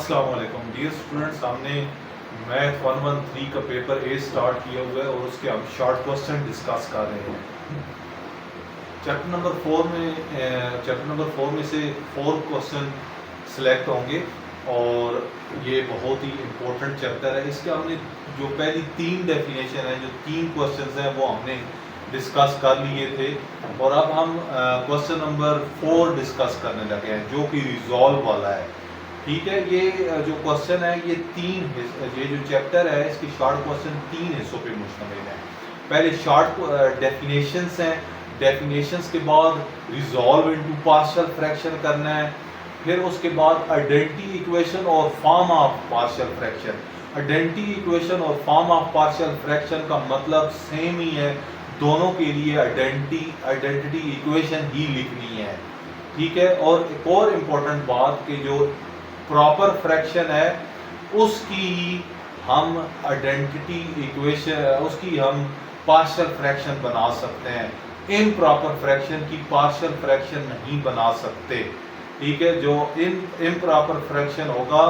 अस्सलाम वालेकुम dear students, हमने मैथ 113 का पेपर ए स्टार्ट किया हुआ है और उसके हम शॉर्ट क्वेश्चन डिस्कस कर रहे हैं। चैप्टर नंबर 4 में से 4 क्वेश्चन सिलेक्ट होंगे और ये बहुत ही इम्पोर्टेंट चैप्टर है। इसके हमने जो पहली 3 डेफिनेशन है, जो 3 क्वेश्चन हैं वो हमने डिस्कस कर लिए थे और अब हम क्वेश्चन नंबर 4 डिस्कस करने लगे हैं जो कि रिजॉल्व वाला है। ठीक है, ये जो क्वेश्चन है ये जो चैप्टर है इसकी शॉर्ट क्वेश्चन 3 हिस्सों पे मुश्तमिल है। पहले शॉर्ट डेफिनेशंस हैं, डेफिनेशंस के बाद रिजॉल्व इनटू पार्शियल फ्रैक्शन करना है, फिर उसके बाद आइडेंटिटी इक्वेशन और form of partial fraction. Identity equation और फॉर्म ऑफ पार्शियल फ्रैक्शन का मतलब सेम ही है, दोनों के लिए आइडेंटिटी इक्वेशन ही लिखनी है। ठीक है, और एक और इम्पोर्टेंट बात कि जो प्रॉपर फ्रैक्शन है उसकी हम आइडेंटिटी इक्वेशन, उसकी हम पार्शियल फ्रैक्शन बना सकते हैं। इम्प्रॉपर फ्रैक्शन की पार्शियल फ्रैक्शन नहीं बना सकते। ठीक है, जो इम्प्रॉपर फ्रैक्शन होगा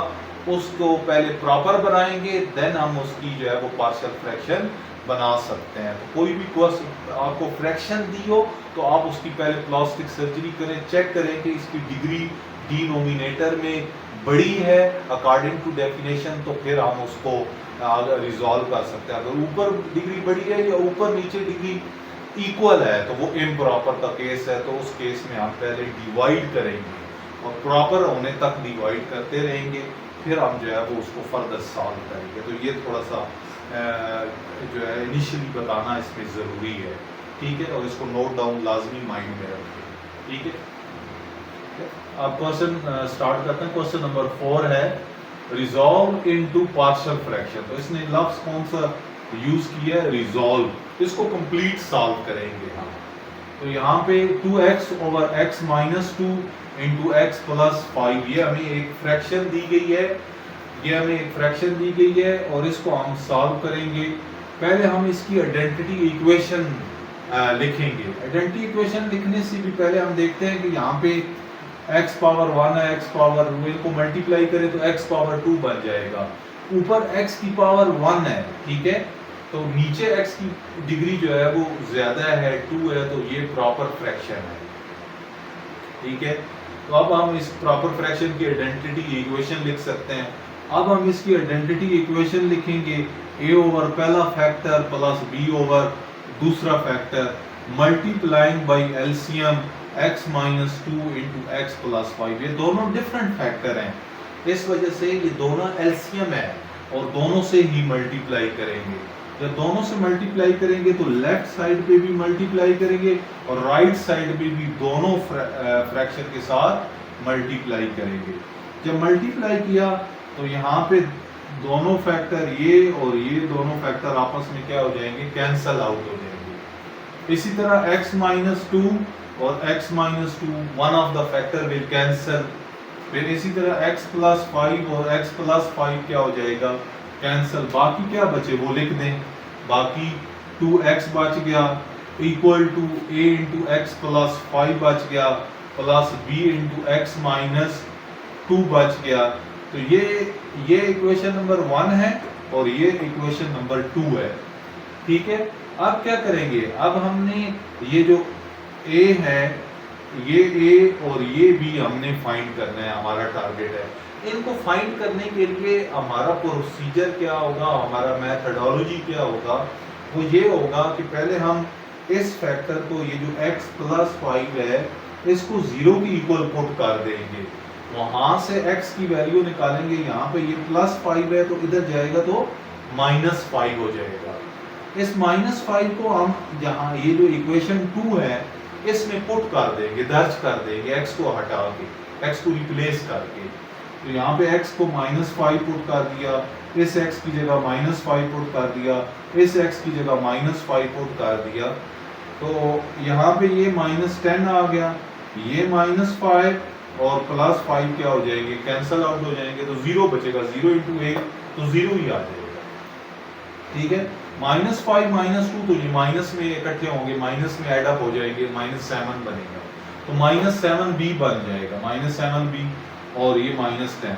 उसको पहले प्रॉपर बनाएंगे, देन हम उसकी जो है वो पार्शियल फ्रैक्शन बना सकते हैं। तो कोई भी क्वेश्चन आपको फ्रैक्शन दी हो तो आप उसकी पहले प्लास्टिक सर्जरी करें, चेक करें कि इसकी डिग्री डिनोमिनेटर में बड़ी है अकॉर्डिंग टू डेफिनेशन, तो फिर हम उसको रिजॉल्व कर सकते हैं। अगर ऊपर डिग्री बड़ी है या ऊपर नीचे डिग्री इक्वल है तो वो इम्प्रॉपर का केस है, तो उस केस में हम पहले डिवाइड करेंगे और प्रॉपर होने तक डिवाइड करते रहेंगे, फिर हम जो है वो उसको फर्दर सॉल्व करेंगे। तो ये थोड़ा सा जो है इनिशियली बताना इसमें ज़रूरी है। ठीक है, और इसको नोट डाउन लाजमी माइंड में रखें। ठीक है, अब क्वेश्चन स्टार्ट करते हैं। क्वेश्चन नंबर 4 है रिजॉल्व इनटू पार्शियल फ्रैक्शन। तो इसने लफ्ज कौन सा यूज किया है? रिजॉल्व। इसको कंप्लीट सॉल्व करेंगे हम। तो यहाँ पे 2x over x minus 2 into X plus 5, ये हमें एक फ्रैक्शन दी गई है, और इसको हम सॉल्व करेंगे। पहले हम इसकी आइडेंटिटी इक्वेशन लिखेंगे। आइडेंटिटी इक्वेशन लिखने से भी पहले हम देखते हैं कि यहाँ पे x पावर 1 है, x पावर को मल्टीप्लाई करें तो x पावर 2 बन जाएगा। ऊपर x की पावर 1 है, ठीक है, तो नीचे x की डिग्री जो है वो ज्यादा है, 2 है, तो ये प्रॉपर फ्रैक्शन है। ठीक है, तो अब हम इस प्रॉपर फ्रैक्शन की आइडेंटिटी इक्वेशन लिख सकते हैं। अब हम इसकी आइडेंटिटी इक्वेशन लिखेंगे a ओवर पहला फैक्टर प्लस b ओवर दूसरा factor multiplying by LCM x minus 2 into X plus 5। ये दोनों डिफरेंट फैक्टर हैं, इस वजह से ये दोनों एलसीएम है और दोनों से ही मल्टीप्लाई करेंगे। जब दोनों से मल्टीप्लाई करेंगे तो लेफ्ट साइड पे भी मल्टीप्लाई करेंगे और राइट साइड पे भी दोनों फ्रैक्शन के साथ मल्टीप्लाई करेंगे। जब मल्टीप्लाई किया तो यहाँ पे दोनों फैक्टर ये और ये दोनों फैक्टर आपस में क्या हो जाएंगे? कैंसल आउट हो जाएंगे। इसी तरह x माइनस 2 और x minus 2 one of the factor will cancel. फिर इसी तरह x प्लस 5 और x प्लस 5 क्या हो जाएगा? कैंसल। बाकी क्या बचे वो लिख दें। बाकी 2x बच गया equal to a into X plus 5 बच गया plus b into X minus 2 बच गया। तो ये इक्वेशन नंबर 1 है और ये इक्वेशन नंबर 2 है। ठीक है, अब क्या करेंगे? अब हमने ये जो a है, ये a और ये b हमने फाइंड करना है, हमारा टारगेट है। इनको फाइंड करने के लिए हमारा प्रोसीजर क्या होगा, हमारा मेथडोलॉजी क्या होगा? वो ये होगा कि पहले हम इस फैक्टर को, ये जो x प्लस 5 है, इसको 0 की इक्वल पुट कर देंगे। वहां से x की वैल्यू निकालेंगे। यहाँ पे ये प्लस 5 है तो इधर जाएगा तो माइनस 5 हो जाएगा। इस माइनस 5 को हम जहाँ ये जो इक्वेशन 2 है इसमें पुट कर देंगे, दर्ज कर देंगे, x को हटा के, x को रिप्लेस करके। तो यहाँ पे x को माइनस 5 पुट कर दिया, इस x की जगह माइनस 5 पुट कर दिया, इस x की जगह माइनस 5 पुट कर दिया। तो यहाँ पे ये माइनस 10 आ गया, ये माइनस 5 और प्लस 5 क्या हो जाएंगे? कैंसल आउट हो जाएंगे। तो 0 बचेगा, 0 इंटू 1 तो 0 ही आ जाएगा। ठीक है, माइनस 5 माइनस 2 तो ये माइनस में इकट्ठे होंगे, माइनस में एड अप हो जाएंगे, माइनस 7 बनेगा, तो माइनस 7b बन जाएगा, माइनस 7b और ये माइनस 10।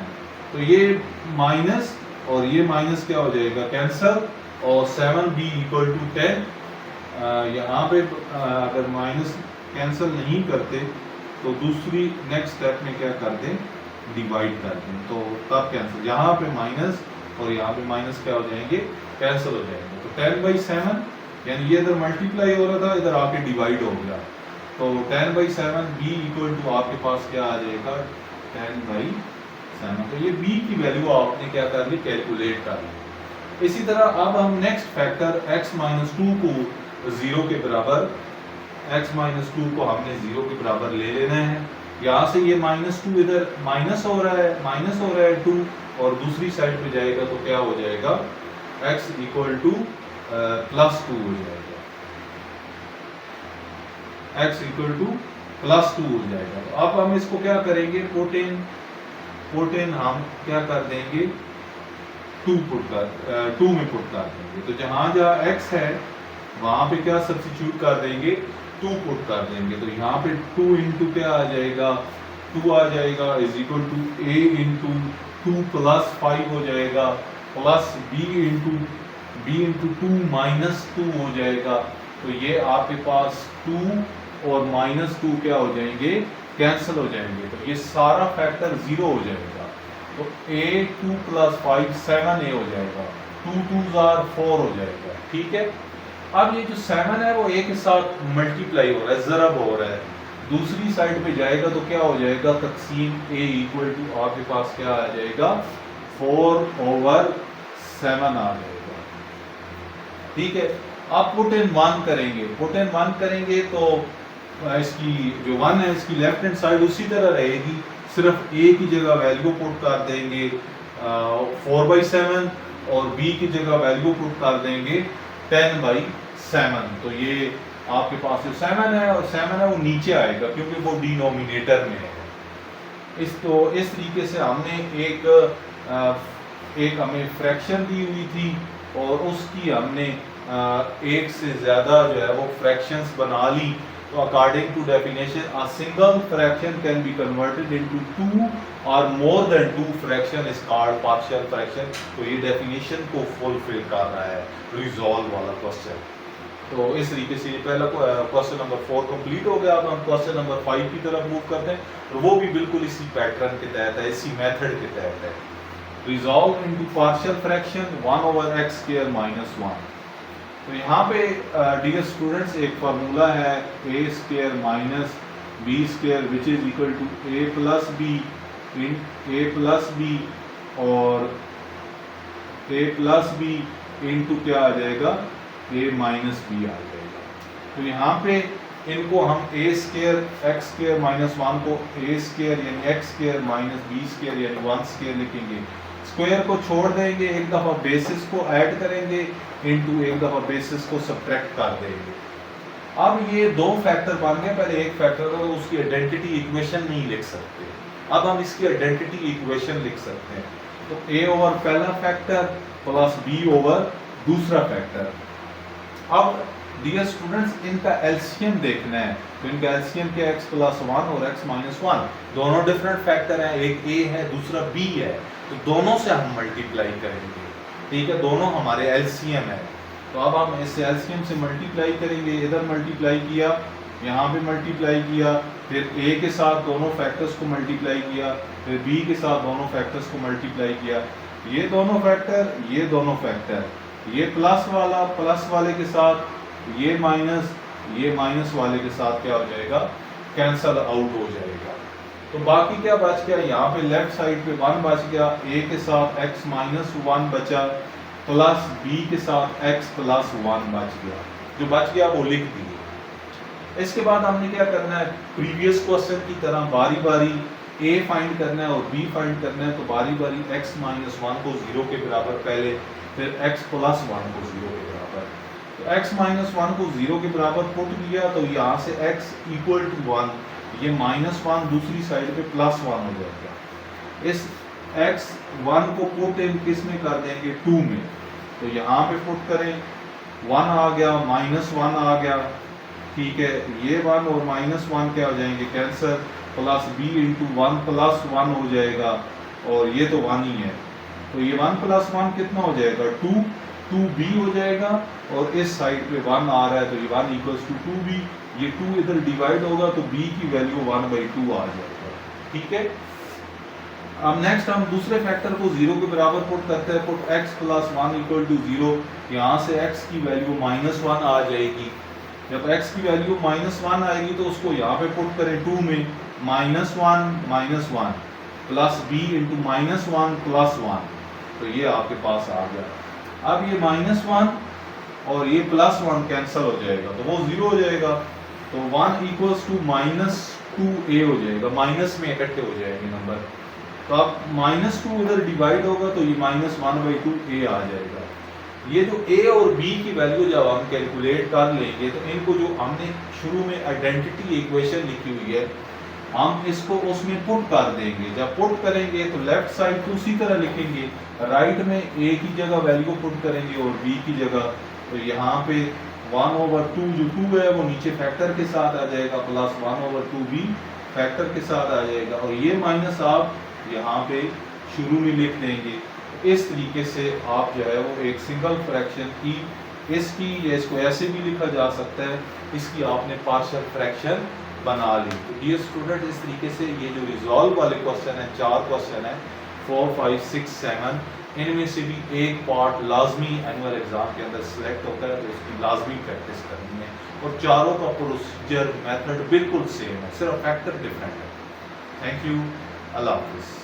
तो ये माइनस और ये माइनस क्या हो जाएगा, कैंसल, और 7b इक्वल टू 10। यहाँ पे अगर माइनस कैंसिल नहीं करते तो दूसरी नेक्स्ट स्टेप में क्या कर दें, डिवाइड कर दें, तो तब कैंसिल, यहाँ पे माइनस और यहाँ पे माइनस क्या हो जाएंगे, कैंसिल हो जाएंगे। तो 10/7 यानी ये इधर मल्टीप्लाई हो रहा था, इधर आके डिवाइड हो गया, तो 10/7 b इक्वल टू आपके पास क्या आ जाएगा, 10/7। तो ये b की वैल्यू आपने क्या कर ली, कैलकुलेट कर ली। इसी तरह अब हम नेक्स्ट फैक्टर x-2 को 0 के बराबर, x-2 को हमने 0 के बराबर ले लेना है। यहाँ से ये -2 इधर माइनस हो रहा है 2, और दूसरी साइड पे जाएगा तो क्या हो जाएगा, x इक्वल टू +2 हो जाएगा, x इक्वल टू +2 हो जाएगा। तो अब हम इसको क्या करेंगे, पोटेन हम क्या कर देंगे, 2 में पुट कर देंगे। तो जहां जहां x है वहां पे क्या सब्स्टिट्यूट कर देंगे, 2 पुट कर देंगे। तो यहाँ पे 2 इंटू क्या आ जाएगा, 2 आ जाएगा, is equal to a into 2 plus 5 हो जाएगा, प्लस b इंटू 2 माइनस 2 हो जाएगा। तो ये आपके पास 2 और -2 क्या हो जाएंगे, कैंसिल हो जाएंगे। तो ये सारा फैक्टर 0 हो जाएगा। तो a 2 प्लस 5 7a हो जाएगा, 2 2s are 4 हो जाएगा। ठीक है, अब ये जो 7 है वो a के साथ मल्टीप्लाई हो रहा है, ज़रब हो रहा है, दूसरी साइड पे जाएगा तो क्या हो जाएगा, तकसीम a इक्वल टू आपके पास क्या आ जाएगा, 4/7 आ जाएगा। ठीक है, अब पुट इन 1 करेंगे तो इसकी जो 1 है इसकी लेफ्ट हैंड साइड उसी तरह रहेगी, सिर्फ a की जगह वैल्यू पुट कर देंगे 4/7 और b की जगह वैल्यू पुट कर देंगे 10/7। तो ये आपके पास जो 7 है और 7 है वो नीचे आएगा क्योंकि वो डिनोमिनेटर में है। इस तरीके से हमने एक हमें फ्रैक्शन दी हुई थी और उसकी हमने एक से ज्यादा जो है वो फ्रैक्शंस बना ली। तो according to definition a single fraction can be converted into 2 और more than 2 fraction is called partial fraction. तो ये डेफिनेशन को फुलफिल कर रहा है रिजॉल्व वाला क्वेश्चन। तो इस तरीके से ये पहला क्वेश्चन नंबर 4 कंप्लीट हो गया। अब हम क्वेश्चन नंबर 5 की तरफ मूव करते हैं, तो वो भी बिल्कुल इसी पैटर्न के तहत है, इसी मेथड के तहत है। Resolve into partial fraction 1/x² - 1। तो यहाँ पे डियर स्टूडेंट्स एक फार्मूला है a² minus b² which is equal to a plus b और a प्लस b इंटू क्या आ जाएगा, a माइनस b आ जाएगा। तो यहाँ पे इनको हम a² x² - 1 को a² यानी x² माइनस b² यानी 1² लिखेंगे। स्क्वायर को छोड़ देंगे, एक दफा बेसिस को ऐड करेंगे इनटू एक दफा बेसिस को सब्ट्रैक्ट कर देंगे। अब ये दो फैक्टर बन गए, पहले एक फैक्टर था तो उसकी आइडेंटिटी इक्वेशन नहीं लिख सकते, अब हम इसकी आइडेंटिटी इक्वेशन लिख सकते हैं। तो a ओवर पहला फैक्टर प्लस b ओवर दूसरा फैक्टर। अब डियर स्टूडेंट्स इनका एलसीएम देखना है, तो इनका एलसीएम क्या, x + 1 और x - 1 दोनों डिफरेंट फैक्टर हैं, एक a है दूसरा b है, तो दोनों से हम मल्टीप्लाई करेंगे। ठीक है, दोनों हमारे एलसीएम है। तो अब हम इस एलसीएम से मल्टीप्लाई करेंगे, इधर मल्टीप्लाई किया, यहाँ पे मल्टीप्लाई किया, फिर a के साथ दोनों फैक्टर्स को मल्टीप्लाई किया, फिर b के साथ दोनों फैक्टर्स को मल्टीप्लाई किया, ये दोनों फैक्टर, ये दोनों फैक्टर, ये प्लस वाला प्लस वाले के साथ, ये माइनस वाले के साथ क्या हो जाएगा, कैंसल आउट हो जाएगा। तो बाकी क्या बच गया, यहाँ पे लेफ्ट साइड पे 1 बच गया, a के साथ x - 1 बचा, प्लस b के साथ x + 1 बच गया। जो बच गया वो लिख दिए। इसके बाद हमने क्या करना है, प्रीवियस क्वेश्चन की तरह बारी बारी a फाइंड करना है और b फाइंड करना है। तो बारी बारी x - 1 को 0 के बराबर पहले, फिर x + 1 को 0 के बराबर। तो x - 1 को 0 के बराबर पुट किया, तो यहाँ से x = 1, ये -1 दूसरी साइड पे +1 हो जाएगा। इस x1 को पुट इन किस में कर देंगे, 2 में। तो यहाँ पे पुट करें, 1 आ गया, -1 आ गया, ठीक है, ये 1 और -1 क्या हो जाएंगे, कैंसर, प्लस b × 1 + 1 हो जाएगा, और ये तो 1 ही है, तो ये 1 + 1 कितना हो जाएगा 2, 2b हो जाएगा, और इस साइड पे 1 आ रहा है तो ये 1 = 2b, ये 2 इधर डिवाइड होगा तो b की वैल्यू 1/2 आ जाएगा। ठीक है, अब नेक्स्ट हम दूसरे फैक्टर को 0 के बराबर पुट करते हैं, पुट x + 1 = 0, यहाँ से x की वैल्यू -1 आ जाएगी। जब x की वैल्यू -1 आएगी तो उसको यहाँ पे पुट करें 2 में, -1 -1 प्लस b × -1 + 1, तो ये आपके पास आ गया। अब ये -1 और ये +1 कैंसिल हो जाएगा तो वो 0 हो जाएगा, तो 1 = -2a हो जाएगा, माइनस में इकट्ठे हो जाएंगे नंबर, तो अब -2 इधर डिवाइड होगा तो ये -1/2a आ जाएगा। ये जो a और b की वैल्यू जब हम कैलकुलेट कर लेंगे तो इनको जो हमने शुरू में आइडेंटिटी इक्वेशन लिखी हुई है हम इसको उसमें पुट कर देंगे। जब पुट करेंगे तो लेफ्ट साइड को उसी तरह लिखेंगे, राइट में a की जगह वैल्यू पुट करेंगे और b की जगह, तो यहाँ पे 1/2 जो 2 है वो नीचे फैक्टर के साथ आ जाएगा, प्लस 1/2b फैक्टर के साथ आ जाएगा, और ये माइनस आप यहाँ पे शुरू में लिख देंगे। इस तरीके से आप जो है वो एक सिंगल फ्रैक्शन की इसकी या इसको ऐसे भी लिखा जा सकता है, इसकी आपने पार्शियल फ्रैक्शन बना ली। तो डियर स्टूडेंट, इस तरीके से ये जो रिजॉल्व वाले क्वेश्चन है, 4 क्वेश्चन है 4, 5, 6, 7, इनमें से भी एक पार्ट लाजमी एनुअल एग्जाम के अंदर सिलेक्ट होता है, तो इसकी लाजमी प्रैक्टिस करनी है, और चारों का प्रोसीजर मेथड बिल्कुल सेम है, सिर्फ फैक्टर डिफरेंट है। थैंक यू, अल्लाह हाफिज़।